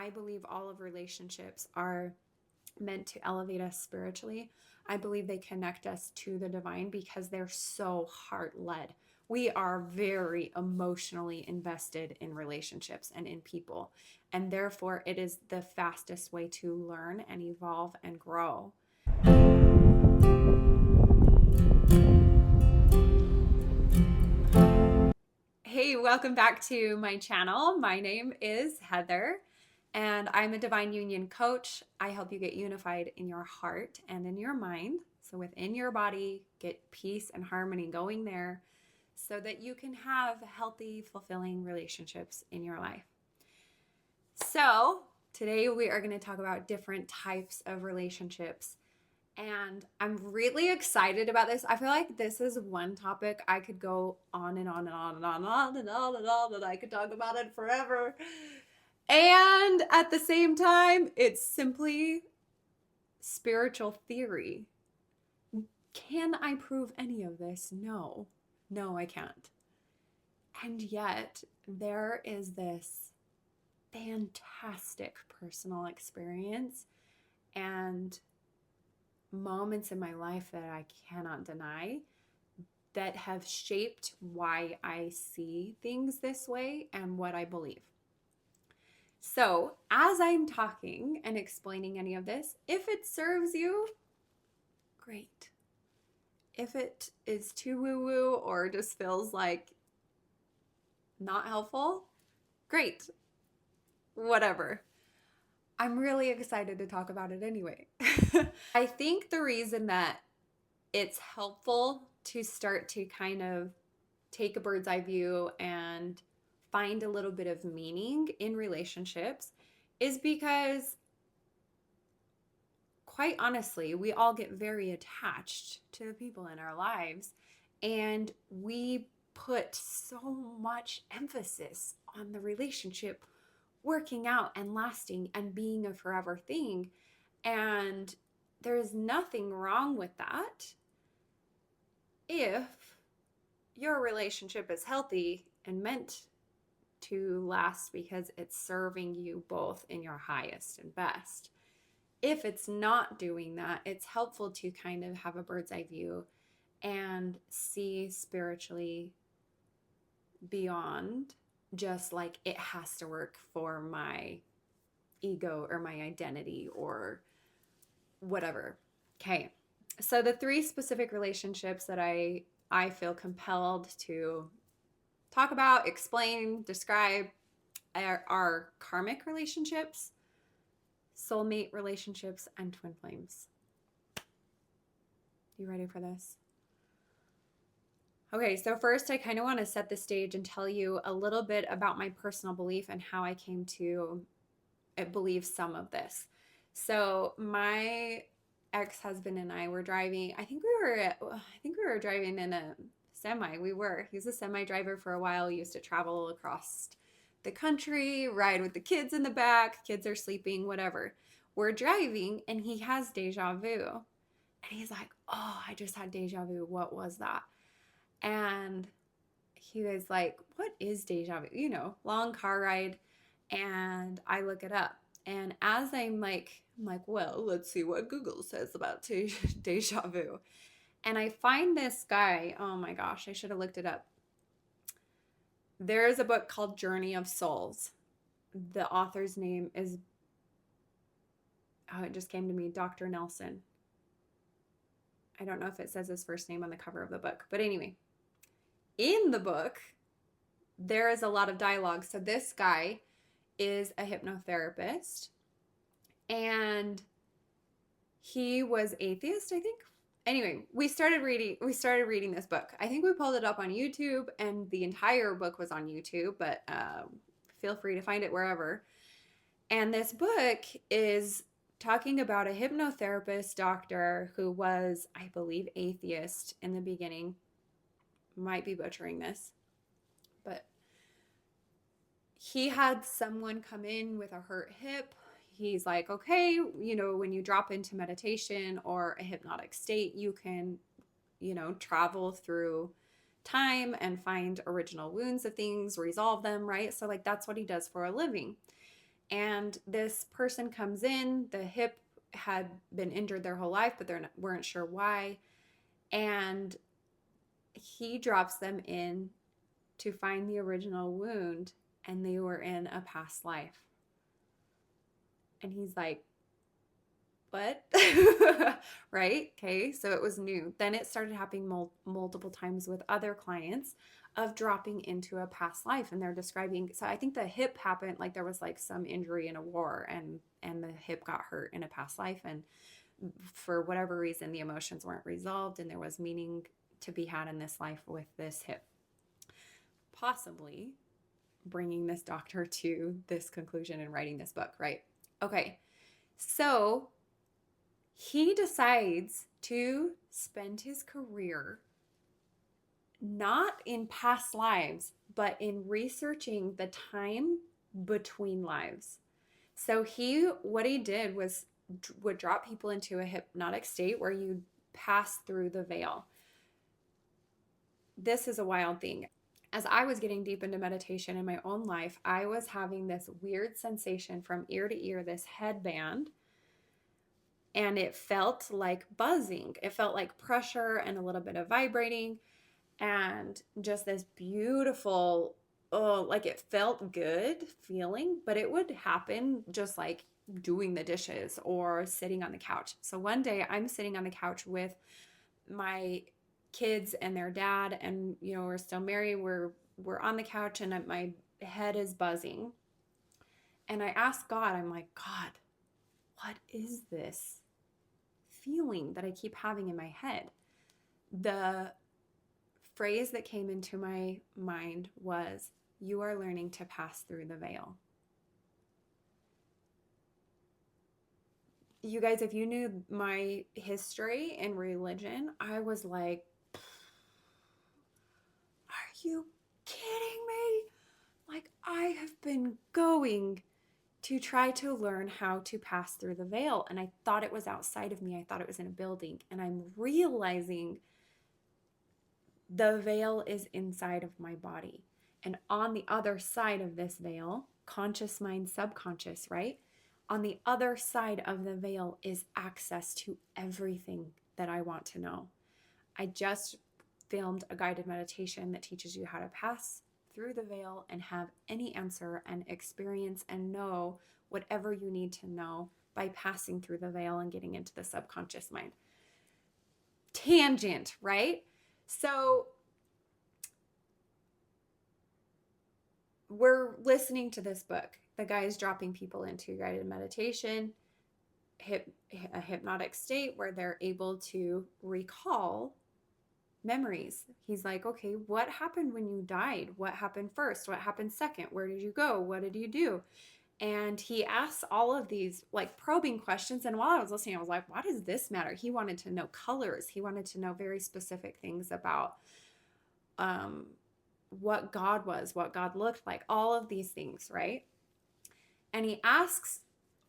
I believe all of relationships are meant to elevate us spiritually. I believe they connect us to the divine because they're so heart led. We are very emotionally invested in relationships and in people. And therefore, it is the fastest way to learn and evolve and grow. Hey, welcome back to my channel. My name is Heather, and I'm a divine union coach. I help you get unified in your heart and in your mind. So, within your body, get peace and harmony going there so that you can have healthy, fulfilling relationships in your life. So, today we are going to talk about different types of relationships. And I'm really excited about this. I feel like this is one topic I could go on and on and on and on and on and on and on, and I could talk about it forever. And at the same time, it's simply spiritual theory. Can I prove any of this? No. No, I can't. And yet, there is this fantastic personal experience and moments in my life that I cannot deny that have shaped why I see things this way and what I believe. So, as I'm talking and explaining any of this, if it serves you, great. If it is too woo woo or just feels like not helpful, great. Whatever. I'm really excited to talk about it anyway. I think the reason that it's helpful to start to kind of take a bird's eye view and find a little bit of meaning in relationships is because, quite honestly, we all get very attached to the people in our lives, and we put so much emphasis on the relationship working out and lasting and being a forever thing. And there's nothing wrong with that if your relationship is healthy and meant to last because it's serving you both in your highest and best. If it's not doing that, it's helpful to kind of have a bird's eye view and see spiritually beyond just like it has to work for my ego or my identity or whatever. Okay. So the three specific relationships that I feel compelled to talk about, explain, describe are karmic relationships, soulmate relationships, and twin flames. You ready for this? Okay, so first I kind of want to set the stage and tell you a little bit about my personal belief and how I came to believe some of this. So my ex-husband and I were driving. I think we were driving in a semi. He was a semi driver for a while. He used to travel across the country, ride with the kids in the back. Kids are sleeping, whatever. We're driving and he has deja vu. And he's like, "Oh, I just had deja vu. What was that?" And he was like, "What is deja vu?" Long car ride. And I look it up. And as I'm like, well, let's see what Google says about deja vu. And I find this guy, oh my gosh, I should have looked it up. There is a book called Journey of Souls. The author's name is, it just came to me, Dr. Nelson. I don't know if it says his first name on the cover of the book. But anyway, in the book, there is a lot of dialogue. So this guy is a hypnotherapist, and he was atheist, I think. Anyway, we started reading this book. I think we pulled it up on YouTube, and the entire book was on YouTube, but feel free to find it wherever. And this book is talking about a hypnotherapist doctor who was, I believe, atheist in the beginning. Might be butchering this, but he had someone come in with a hurt hip. He's like, okay, when you drop into meditation or a hypnotic state, you can, travel through time and find original wounds of things, resolve them, right? So like that's what he does for a living. And this person comes in, the hip had been injured their whole life, but weren't sure why. And he drops them in to find the original wound, and they were in a past life. And he's like, what? Right? Okay. So it was new. Then it started happening multiple times with other clients of dropping into a past life. And they're describing, so I think the hip happened, like there was like some injury in a war, and the hip got hurt in a past life. And for whatever reason, the emotions weren't resolved, and there was meaning to be had in this life with this hip. Possibly bringing this doctor to this conclusion and writing this book, right? Okay. So he decides to spend his career not in past lives, but in researching the time between lives. So what he did was would drop people into a hypnotic state where you pass through the veil. This is a wild thing. As I was getting deep into meditation in my own life, I was having this weird sensation from ear to ear, this headband, and it felt like buzzing. It felt like pressure and a little bit of vibrating, and just this beautiful, oh, like it felt good feeling, but it would happen just like doing the dishes or sitting on the couch. So one day I'm sitting on the couch with my kids and their dad, and we're still married. We're on the couch, and my head is buzzing. And I asked God, I'm like, God, what is this feeling that I keep having in my head? The phrase that came into my mind was, you are learning to pass through the veil. You guys, if you knew my history in religion, I was like, are you kidding me? Like, I have been going to try to learn how to pass through the veil, and I thought it was outside of me. I thought it was in a building, and I'm realizing the veil is inside of my body. And on the other side of this veil, conscious mind, subconscious, right? On the other side of the veil is access to everything that I want to know. I just filmed a guided meditation that teaches you how to pass through the veil and have any answer and experience and know whatever you need to know by passing through the veil and getting into the subconscious mind. Tangent, right? So we're listening to this book. The guy is dropping people into guided meditation, a hypnotic state where they're able to recall memories. He's like, okay, what happened when you died? What happened first? What happened second? Where did you go? What did you do? And he asks all of these like probing questions. And while I was listening, I was like, why does this matter? He wanted to know colors. He wanted to know very specific things about what God was, what God looked like, all of these things, right? And he asks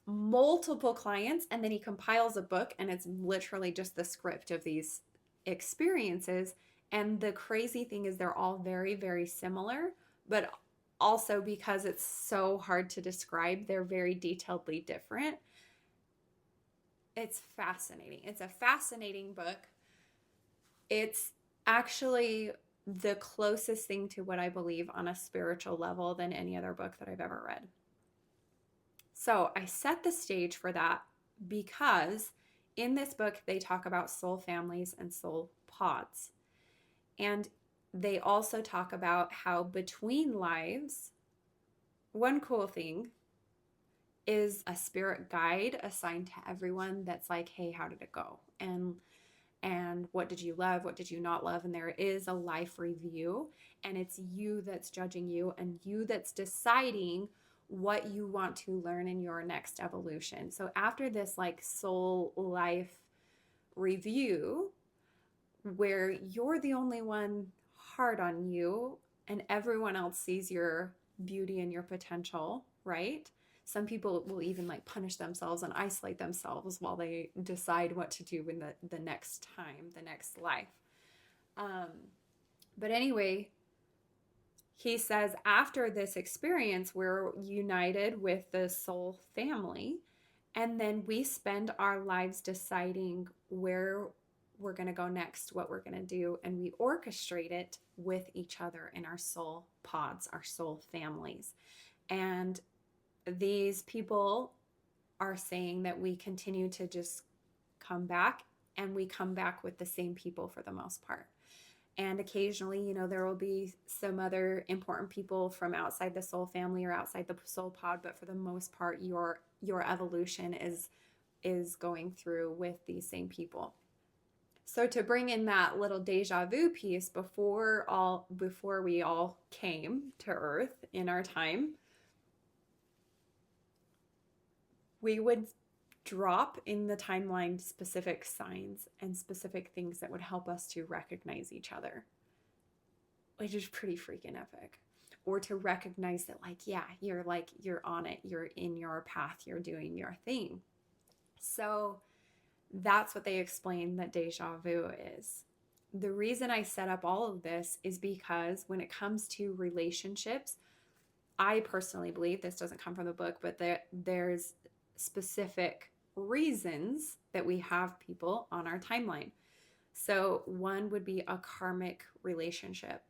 multiple clients, and then he compiles a book, and it's literally just the script of these experiences. And the crazy thing is they're all very, very similar, but also because it's so hard to describe, they're very detailedly different. It's fascinating. It's a fascinating book. It's actually the closest thing to what I believe on a spiritual level than any other book that I've ever read. So I set the stage for that because in this book, they talk about soul families and soul pods. And they also talk about how between lives, one cool thing is a spirit guide assigned to everyone that's like, hey, how did it go? And what did you love? What did you not love? And there is a life review, and it's you that's judging you and you that's deciding what you want to learn in your next evolution. So after this like soul life review, where you're the only one hard on you and everyone else sees your beauty and your potential, right? Some people will even like punish themselves and isolate themselves while they decide what to do in the next time, the next life. But anyway, he says after this experience, we're united with the soul family. And then we spend our lives deciding where we're going to go next, what we're going to do. And we orchestrate it with each other in our soul pods, our soul families. And these people are saying that we continue to just come back, and we come back with the same people for the most part. And occasionally, there will be some other important people from outside the soul family or outside the soul pod, but for the most part, your evolution is going through with these same people. So to bring in that little deja vu piece, before we all came to Earth in our time, we would drop in the timeline specific signs and specific things that would help us to recognize each other, which is pretty freaking epic. Or to recognize that, you're on it, you're in your path, you're doing your thing. So that's what they explain that deja vu is. The reason I set up all of this is because when it comes to relationships, I personally believe, this doesn't come from the book, but there's specific reasons that we have people on our timeline. So one would be a karmic relationship.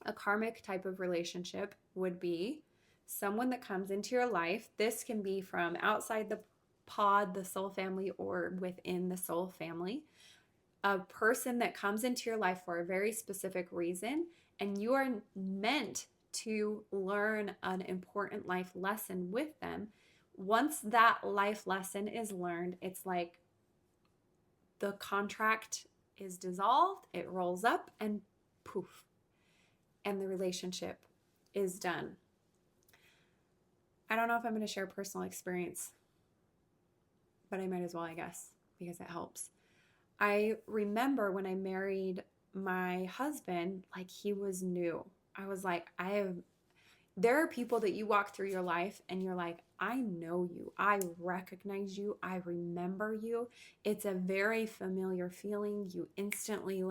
A karmic type of relationship would be someone that comes into your life. This can be from outside the pod, the soul family, or within the soul family. A person that comes into your life for a very specific reason, and you are meant to learn an important life lesson with them. Once that life lesson is learned, it's like the contract is dissolved, it rolls up, and poof, and the relationship is done. I don't know if I'm going to share personal experience, but I might as well, I guess, because it helps. I remember when I married my husband, he was new. I was like, there are people that you walk through your life and you're like, I know you, I recognize you, I remember you. It's a very familiar feeling. You instantly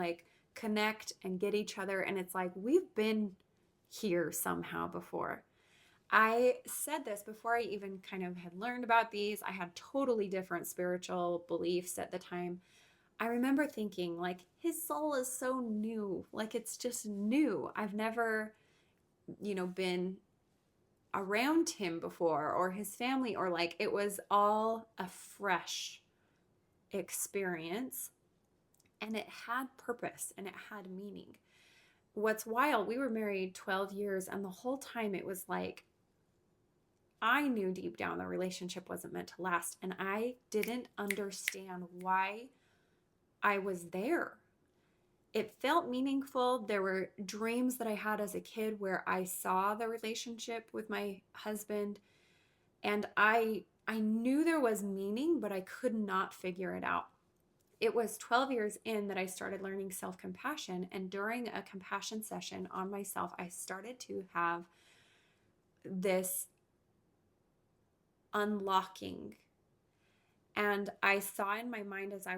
connect and get each other. And it's like, we've been here somehow before. I said this before I even kind of had learned about these. I had totally different spiritual beliefs at the time. I remember thinking his soul is so new. It's just new. I've never, been around him before, or his family, or it was all a fresh experience, and it had purpose and it had meaning. What's wild, we were married 12 years, and the whole time it was I knew deep down the relationship wasn't meant to last, and I didn't understand why I was there. It felt meaningful. There were dreams that I had as a kid where I saw the relationship with my husband, and I knew there was meaning, but I could not figure it out. It was 12 years in that I started learning self-compassion, and during a compassion session on myself, I started to have this unlocking. And I saw in my mind as I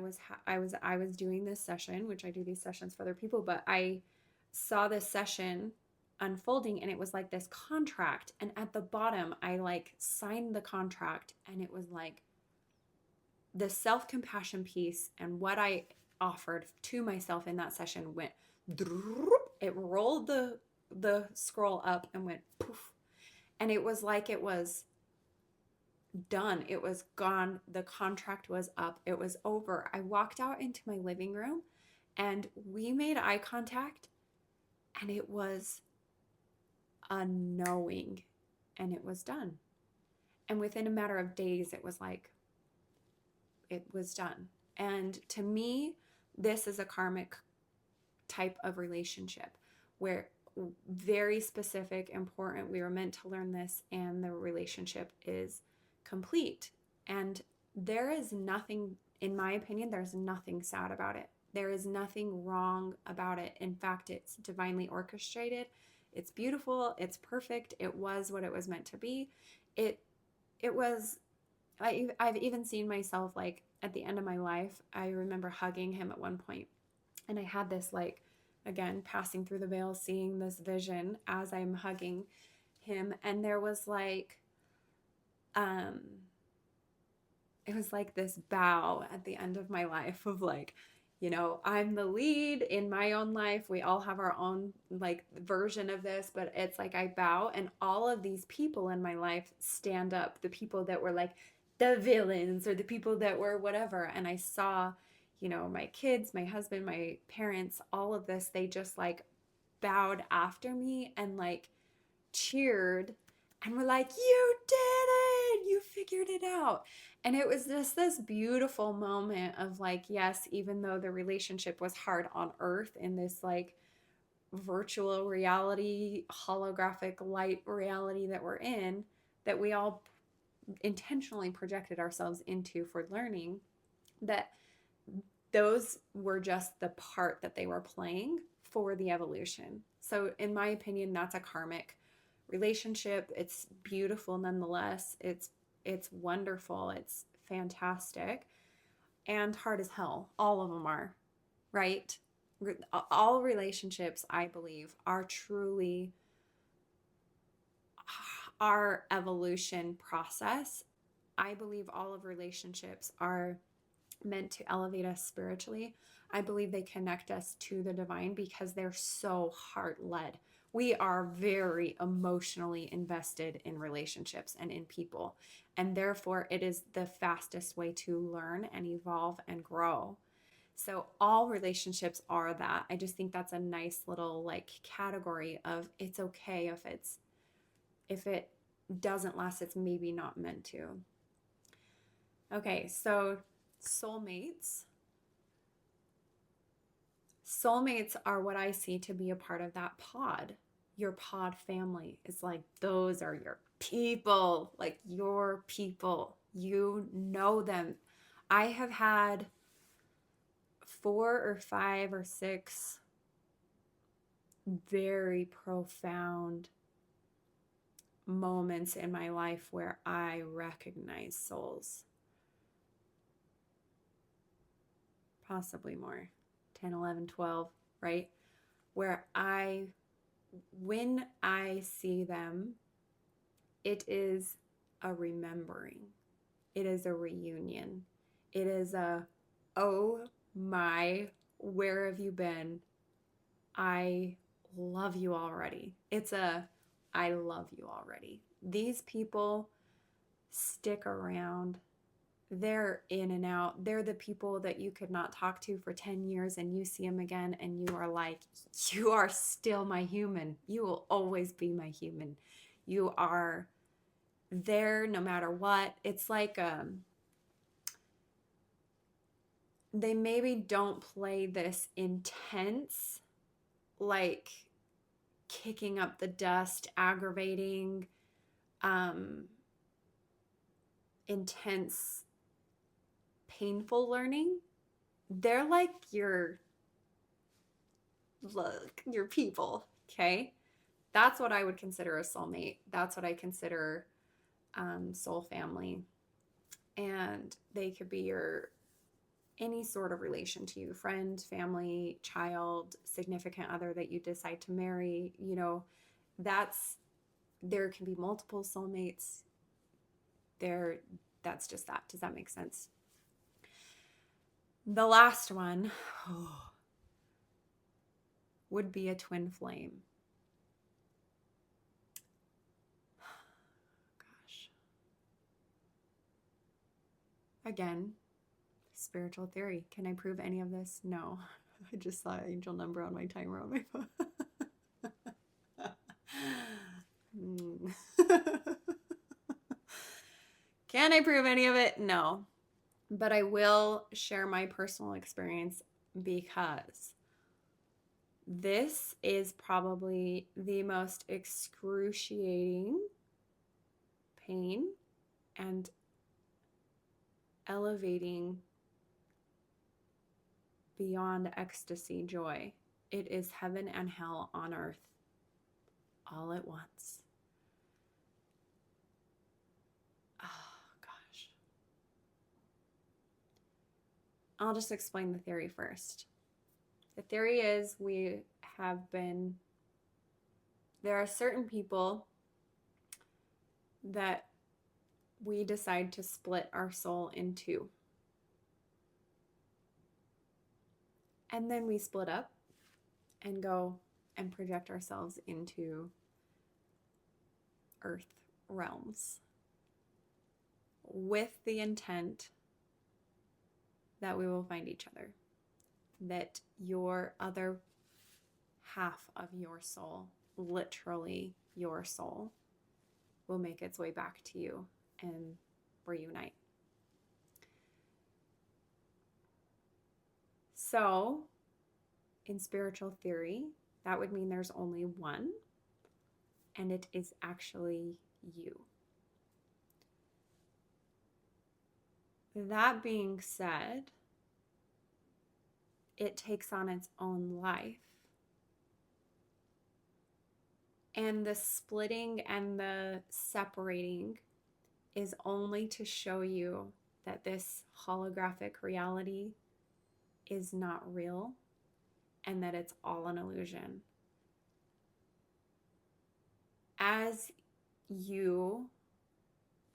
was doing this session, which I do these sessions for other people, but I saw this session unfolding, and it was like this contract. And at the bottom, I signed the contract, and it was the self-compassion piece and what I offered to myself in that session went, it rolled the scroll up and went poof. And it was it was done. It was gone. The contract was up. It was over. I walked out into my living room, and we made eye contact, and it was a knowing, and it was done. And within a matter of days, it was it was done. And to me, this is a karmic type of relationship where very specific, important, we were meant to learn this, and the relationship is complete. And there is nothing, in my opinion, there's nothing sad about it. There is nothing wrong about it. In fact, it's divinely orchestrated. It's beautiful. It's perfect. It was what it was meant to be. It was, I've even seen myself at the end of my life. I remember hugging him at one point, and I had this I again, passing through the veil, seeing this vision as I'm hugging him. And there was like, um, it was like this bow at the end of my life of like, I'm the lead in my own life. We all have our own like version of this, but it's like I bow and all of these people in my life stand up, the people that were like the villains or the people that were whatever. And I saw, my kids, my husband, my parents, all of this, they just like bowed after me and like cheered and were like, "You did it! You figured it out." And it was just this beautiful moment of like, yes, even though the relationship was hard on earth in this like virtual reality, holographic light reality that we're in, that we all intentionally projected ourselves into for learning, that those were just the part that they were playing for the evolution. So, in my opinion, that's a karmic relationship. It's beautiful nonetheless. It's wonderful. It's fantastic and hard as hell. All of them are, right? All relationships, I believe, are truly our evolution process. I believe all of relationships are meant to elevate us spiritually. I believe they connect us to the divine because they're so heart led. We are very emotionally invested in relationships and in people. And therefore, it is the fastest way to learn and evolve and grow. So, all relationships are that. I just think that's a nice little like category of it's okay if it doesn't last, it's maybe not meant to. Okay, so soulmates. Soulmates are what I see to be a part of that pod. Your pod family is like, those are your people, like your people. You know them. I have had 4 or 5 or 6 very profound moments in my life where I recognize souls. Possibly more. 10, 11, 12, right? Where when I see them, it is a remembering. It is a reunion. It is oh my, where have you been? I love you already. I love you already. These people stick around. They're in and out. They're the people that you could not talk to for 10 years and you see them again and you are like, you are still my human. You will always be my human. You are there no matter what. It's like they maybe don't play this intense, like kicking up the dust, aggravating, um, intense, painful learning. They're like your people, okay? That's what I would consider a soulmate. That's what I consider soul family. And they could be your any sort of relation to you, friend, family, child, significant other that you decide to marry. There can be multiple soulmates. That's just that. Does that make sense? The last one would be a twin flame. Gosh. Again, spiritual theory. Can I prove any of this? No. I just saw angel number on my timer on my phone. Can I prove any of it? No. But I will share my personal experience because this is probably the most excruciating pain and elevating beyond ecstasy joy. It is heaven and hell on earth all at once. Oh, gosh. I'll just explain the theory first. The theory is there are certain people that we decide to split our soul in two. And then we split up and go and project ourselves into earth realms with the intent that we will find each other, that your other half of your soul, literally your soul, will make its way back to you and reunite. So, in spiritual theory, that would mean there's only one, and it is actually you. That being said, it takes on its own life. And the splitting and the separating is only to show you that this holographic reality is not real and that it's all an illusion. As you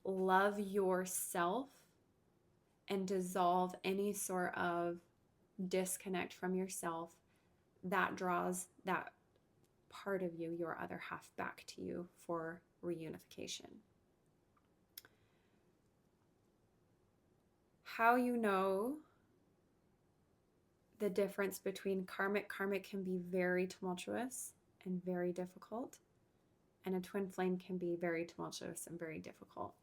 love yourself and dissolve any sort of disconnect from yourself, that draws that part of you, your other half, back to you for reunification. How you know the difference between karmic can be very tumultuous and very difficult, and a twin flame can be very tumultuous and very difficult.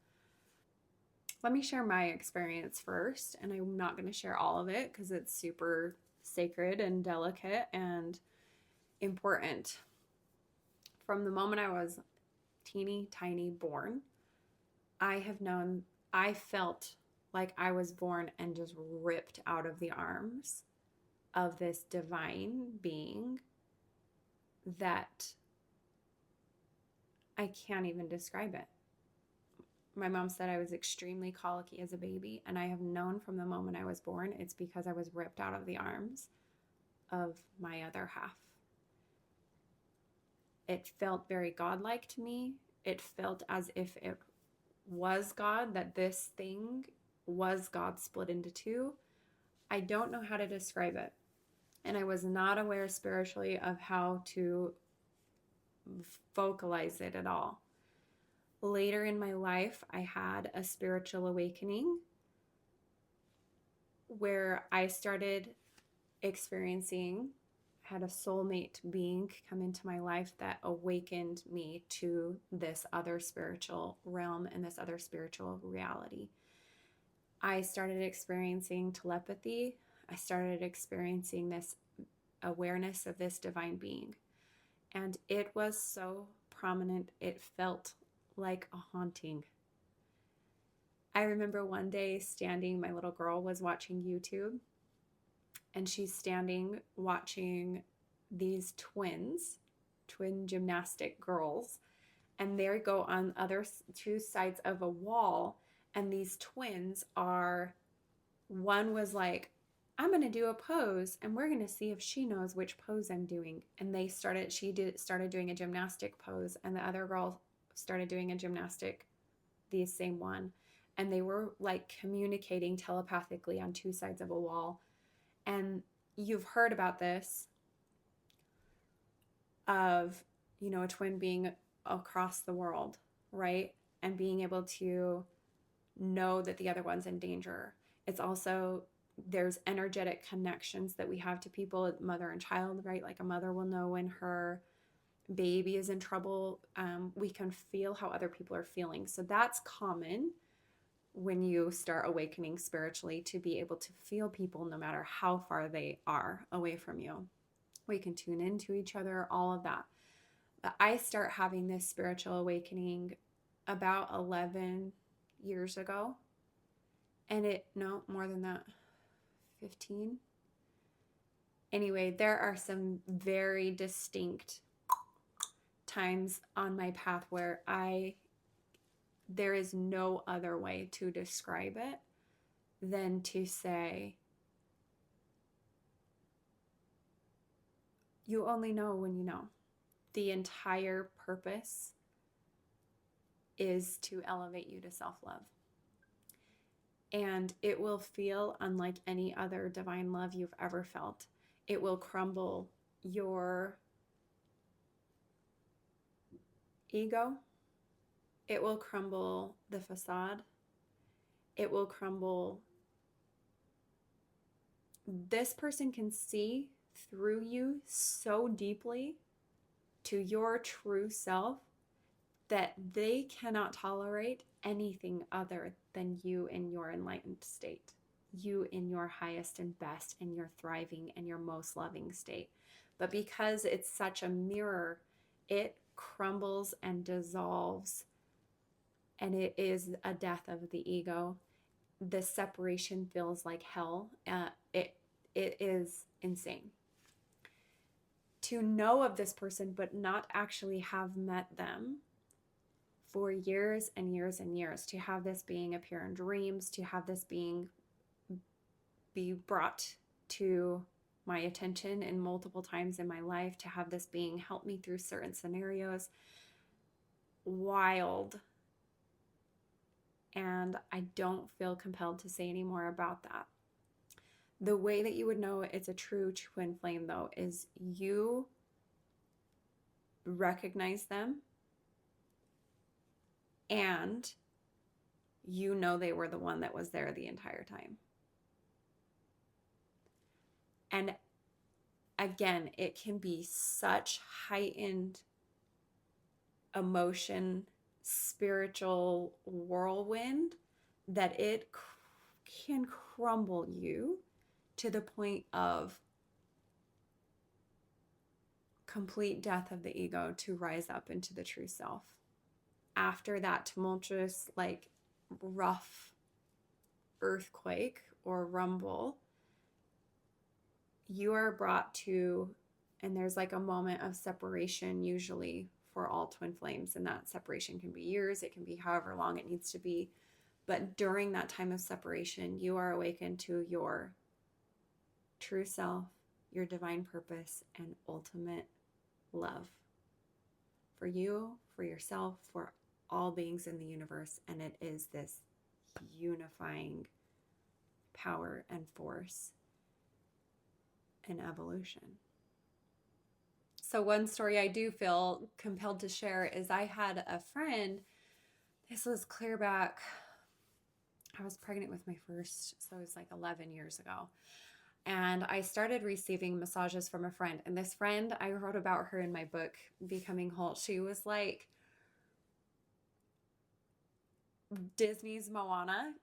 Let me share my experience first, and I'm not going to share all of it because it's super sacred and delicate and important. From the moment I was teeny tiny born, I felt like I was born and just ripped out of the arms of this divine being that I can't even describe it. My mom said I was extremely colicky as a baby, and I have known from the moment I was born it's because I was ripped out of the arms of my other half. It felt very godlike to me. It felt as if it was God, that this thing was God split into two. I don't know how to describe it. And I was not aware spiritually of how to vocalize it at all. Later in my life, I had a spiritual awakening where I started experiencing, had a soulmate being come into my life that awakened me to this other spiritual realm and this other spiritual reality. I started experiencing telepathy. I started experiencing this awareness of this divine being. And it was so prominent, it felt like a haunting. I remember one day standing, my little girl was watching YouTube, and she's standing watching these twin gymnastic girls, and they go on other two sides of a wall, and these twins are, one was like, I'm going to do a pose and we're going to see if she knows which pose I'm doing. And she started doing a gymnastic pose, and the other girl started doing a gymnastic, the same one. And they were like communicating telepathically on two sides of a wall. And you've heard about this of, a twin being across the world, right? And being able to know that the other one's in danger. It's also, there's energetic connections that we have to people, mother and child, right? Like a mother will know when her baby is in trouble. We can feel how other people are feeling. So that's common when you start awakening spiritually, to be able to feel people no matter how far they are away from you. We can tune into each other, all of that. But I start having this spiritual awakening about 11 years ago. And no, more than that, 15. Anyway, there are some very distinct times on my path where there is no other way to describe it than to say, You only know when you know. The entire purpose is to elevate you to self-love. And it will feel unlike any other divine love you've ever felt. It will crumble your ego. It will crumble the facade. It will crumble. This person can see through you so deeply to your true self that they cannot tolerate anything other than you in your enlightened state, you in your highest and best and your thriving and your most loving state. But because it's such a mirror, it crumbles and dissolves, and it is a death of the ego. The separation feels like hell. It is insane. To know of this person but not actually have met them for years and years and years, to have this being appear in dreams, to have this being be brought to my attention in multiple times in my life, to have this being help me through certain scenarios, wild. And I don't feel compelled to say any more about that. The way that you would know it's a true twin flame, though, is you recognize them and you know they were the one that was there the entire time. And again, it can be such heightened emotion, spiritual whirlwind that it can crumble you to the point of complete death of the ego to rise up into the true self. After that tumultuous, like rough earthquake or rumble, you are brought to, and there's like a moment of separation usually for all twin flames, and that separation can be years, it can be however long it needs to be. But during that time of separation, you are awakened to your true self, your divine purpose, and ultimate love for you, for yourself, for all beings in the universe. And it is this unifying power and force and evolution. So one story I do feel compelled to share is I had a friend, this was clear back, I was pregnant with my first, so it was like 11 years ago. And I started receiving massages from a friend. And this friend, I wrote about her in my book, Becoming Whole. She was like Disney's Moana,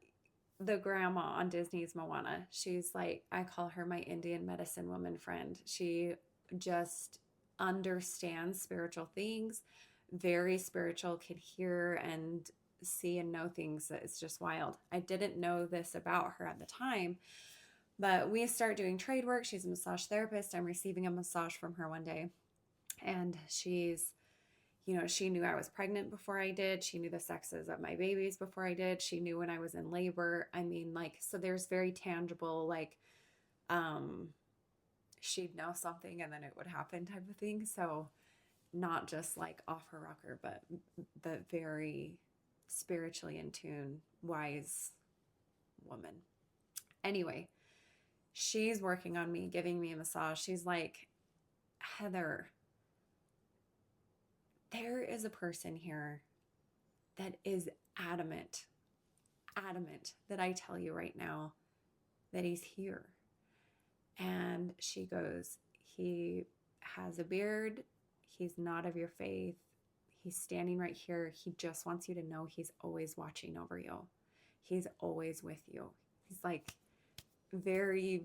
the grandma on Disney's Moana. She's like, I call her my Indian medicine woman friend. She just understands spiritual things, very spiritual, can hear and see and know things. It's just wild. I didn't know this about her at the time, but we start doing trade work. She's a massage therapist. I'm receiving a massage from her one day, and she's, she knew I was pregnant before I did. She knew the sexes of my babies before I did. She knew when I was in labor. I mean, like, so there's very tangible, like, she'd know something and then it would happen type of thing. So not just like off her rocker, but very spiritually in tune, wise woman. Anyway, she's working on me, giving me a massage. She's like, Heather, there is a person here that is adamant that I tell you right now that he's here. And she goes, he has a beard. He's not of your faith. He's standing right here. He just wants you to know he's always watching over you. He's always with you. He's like very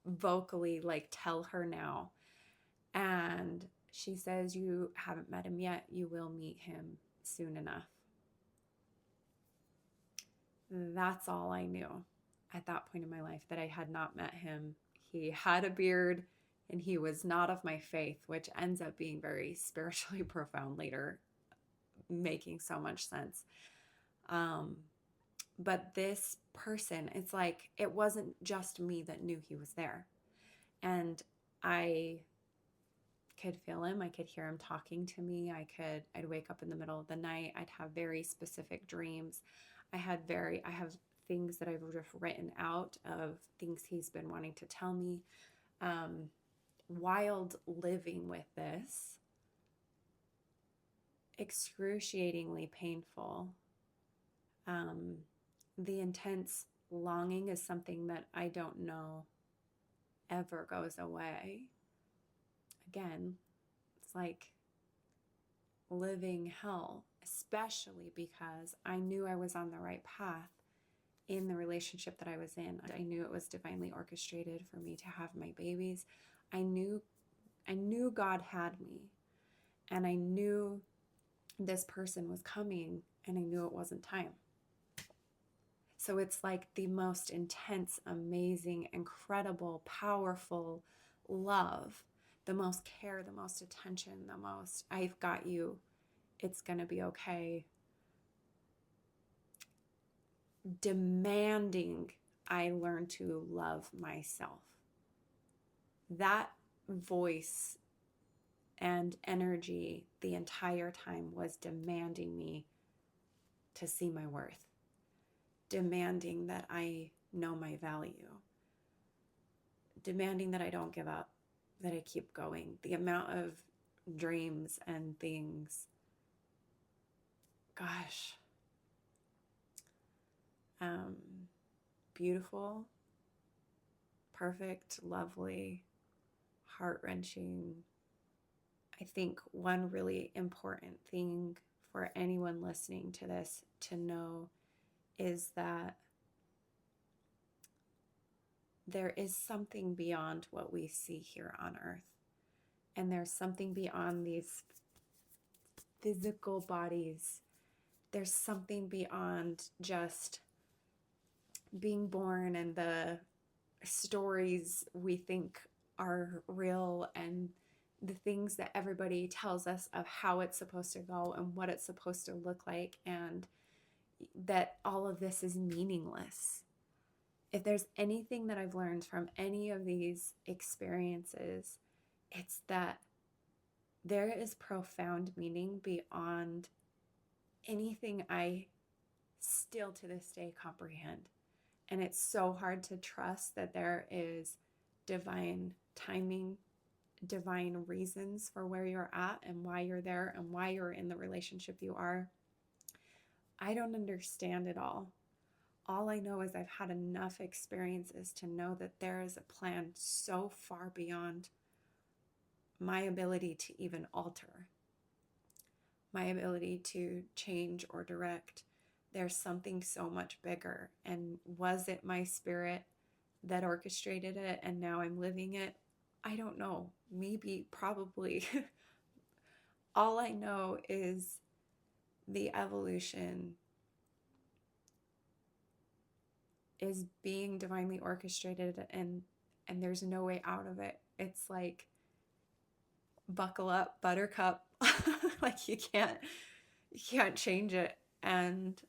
vocally like, tell her now. And she says, you haven't met him yet. You will meet him soon enough. That's all I knew at that point in my life, that I had not met him. He had a beard and he was not of my faith, which ends up being very spiritually profound later, making so much sense. But this person, it's like, it wasn't just me that knew he was there. And I could feel him. I could hear him talking to me. I'd wake up in the middle of the night. I'd have very specific dreams. I have things that I've just written out of things he's been wanting to tell me. Wild living with this, excruciatingly painful. The intense longing is something that I don't know ever goes away. Again, it's like living hell, especially because I knew I was on the right path in the relationship that I was in. I knew it was divinely orchestrated for me to have my babies. I knew God had me, and I knew this person was coming, and I knew it wasn't time. So it's like the most intense, amazing, incredible, powerful love, the most care, the most attention, the most, I've got you, it's going to be okay. Demanding I learn to love myself. That voice and energy the entire time was demanding me to see my worth, demanding that I know my value, demanding that I don't give up, that I keep going. The amount of dreams and things, gosh, beautiful, perfect, lovely, heart-wrenching. I think one really important thing for anyone listening to this to know is that there is something beyond what we see here on earth. And there's something beyond these physical bodies. There's something beyond just being born and the stories we think are real and the things that everybody tells us of how it's supposed to go and what it's supposed to look like, and that all of this is meaningless. If there's anything that I've learned from any of these experiences, it's that there is profound meaning beyond anything I still to this day comprehend. And it's so hard to trust that there is divine timing, divine reasons for where you're at and why you're there and why you're in the relationship you are. I don't understand it all. All I know is I've had enough experiences to know that there is a plan so far beyond my ability to even alter, my ability to change or direct. There's something so much bigger. And was it my spirit that orchestrated it and now I'm living it? I don't know. Maybe, probably. All I know is the evolution is being divinely orchestrated, and there's no way out of it. It's like, buckle up, buttercup. Like you can't change it. And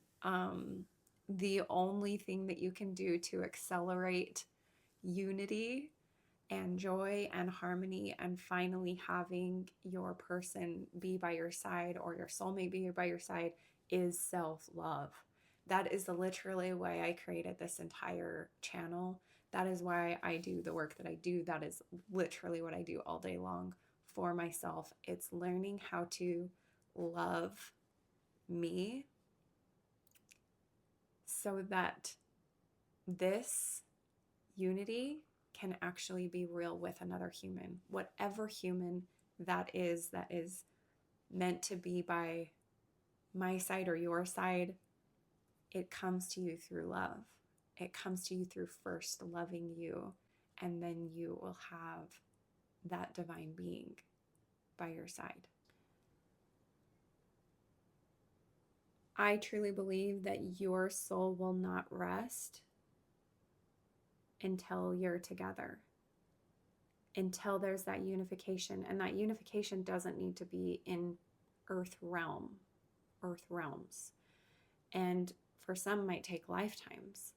the only thing that you can do to accelerate unity and joy and harmony and finally having your person be by your side or your soulmate be by your side is self-love. That is literally why I created this entire channel. That is why I do the work that I do. That is literally what I do all day long for myself. It's learning how to love me so that this unity can actually be real with another human, whatever human that is meant to be by my side or your side. It comes to you through love. It comes to you through first loving you, and then you will have that divine being by your side. I truly believe that your soul will not rest until you're together, until there's that unification. And that unification doesn't need to be in earth realms. And for some might take lifetimes.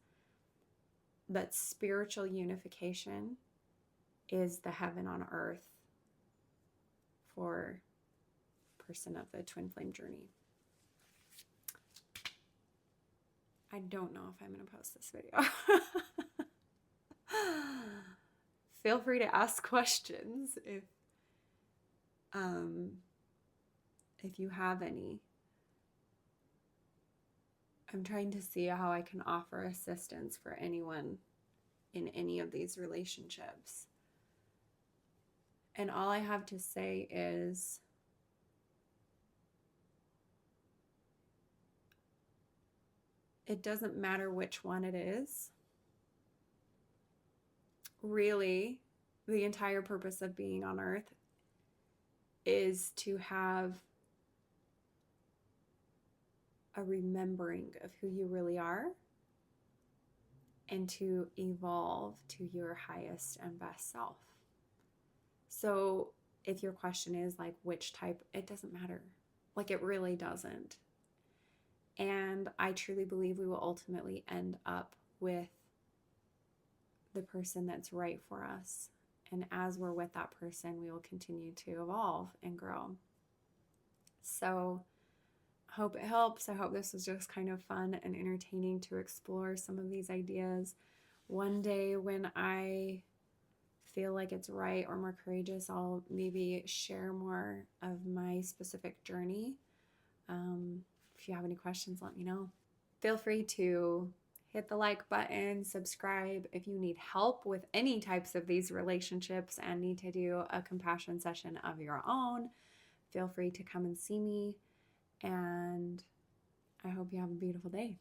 But spiritual unification is the heaven on earth for person of the twin flame journey. I don't know if I'm going to post this video. Feel free to ask questions if you have any. I'm trying to see how I can offer assistance for anyone in any of these relationships. And all I have to say is, it doesn't matter which one it is. Really, the entire purpose of being on earth is to have a remembering of who you really are and to evolve to your highest and best self. So if your question is like which type, it doesn't matter. Like, it really doesn't. And I truly believe we will ultimately end up with the person that's right for us. And as we're with that person, we will continue to evolve and grow. So I hope it helps. I hope this was just kind of fun and entertaining to explore some of these ideas. One day when I feel like it's right or more courageous, I'll maybe share more of my specific journey. If you have any questions, let me know. Feel free to hit the like button, subscribe. If you need help with any types of these relationships and need to do a compassion session of your own, feel free to come and see me. And I hope you have a beautiful day.